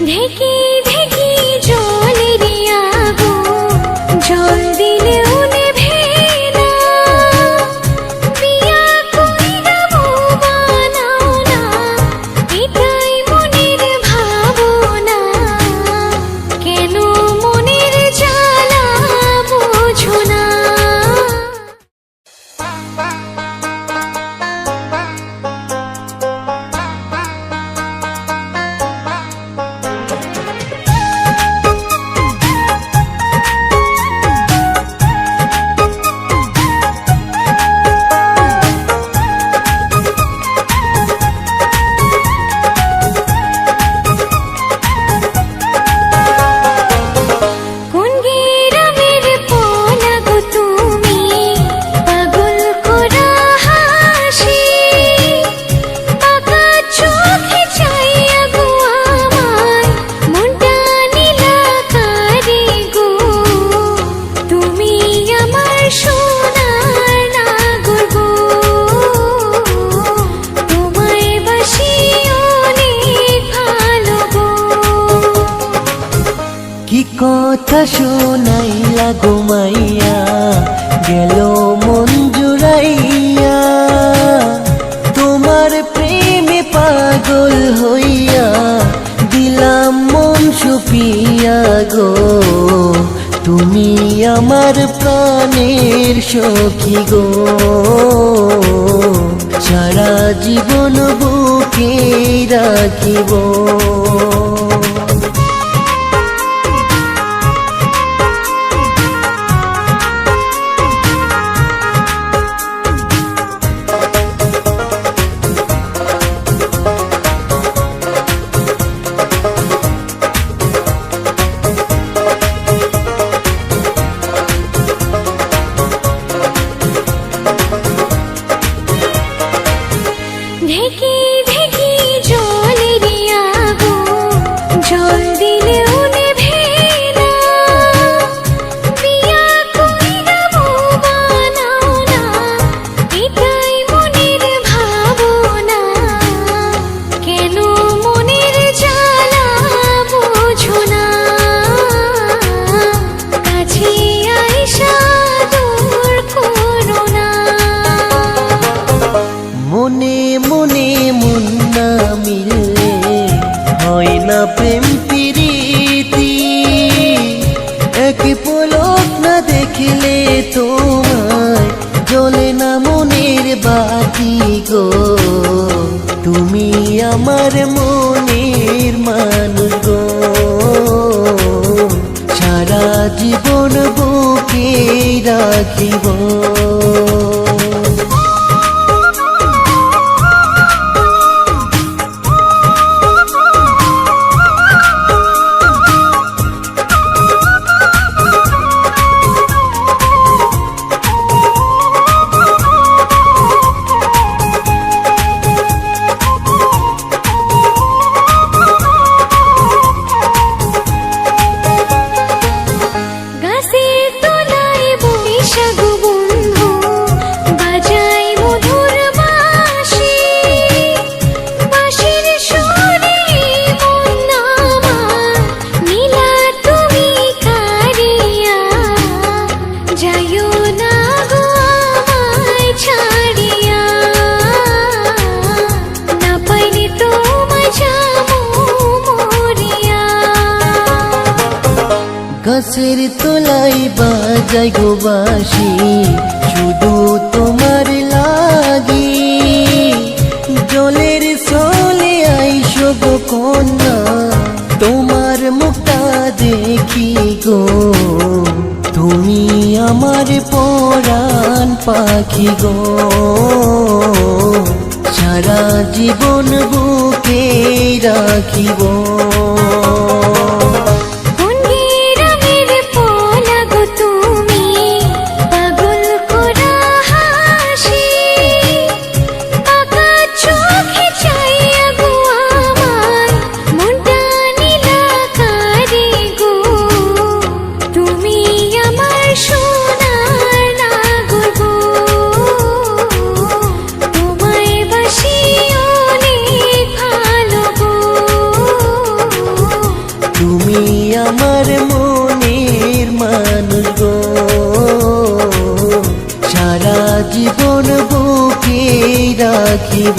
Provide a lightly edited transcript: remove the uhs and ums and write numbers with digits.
ঢেকে ঢেকে জলের আগুন, জল দিলেও নেভে না। বিয়া কইরা বউ বানাও না, এটাই মনের ভাবনা। কেন মনের জ্বালা বোঝো না? কোন গ্রামের পোলা গো তুমি, পাগল করা হাসি। বাঁকা চোখে চাইয়া গো আমায়, মনটা নীলা কারে গো। তুমি আমার সোনার নাগর গো, তোমায় বাসি অনেক ভালো গো। কি কথা শোনাইলা গো মাইয়া, গেল মন জুড়াইয়া। তোমার প্রেমে পাগল হইয়া, দিলাম মন সুপিয়া গো। তুমি আমার প্রাণের সখী গো, সারা জীবন বুকে রাখিব। ঢেকে ঢেকে জলের আগুন, জল দিলেও নেভে না। বিয়া কইরা বউ বানাও না, এটাই মনের ভাবনা। কেন মনের জ্বালা বোঝো না? কাছে আইসা দূর করো না। মনে মনে মন না মিললে হয় না প্রেম প্রীতি। এক পলক না দেখলে তোমায় জ্বলে না মনের বাতি গো। তুমি আমার মনের মানুষ গো, সারা জীবন বুকে রাখিব। গাছের তলায় বৈশা গো বন্ধু, বাজাই মধুর বাঁশি। বাঁশির সুরে মন আমার নীলা তুমি কারিয়া। যাইও না গো আমায় ছাড়িয়া, না পাইলে তোমায় যাবো মরিয়া। গাছের তলায় বাজাই গো বাঁশি, শুধু তোমার লাগি। জলের চলে আইসো গো কন্যা, তোমার মুখটা দেখি গো। তুমি আমার পরাণ পাখি গো, সারা জীবন বুকে রাখিব। কোন গ্রামের পোলা গো তুমি, পাগল করা হাসি। বাঁকা চোখে চাইয়া গো আমায়, মনটা নীলা কারে গো। তুমি আমার সোনার নাগর গো, তোমায় বাসি অনেক ভালো গো। আমার মনের মানুষ গো, সারা জীবন বুকে রাখিব।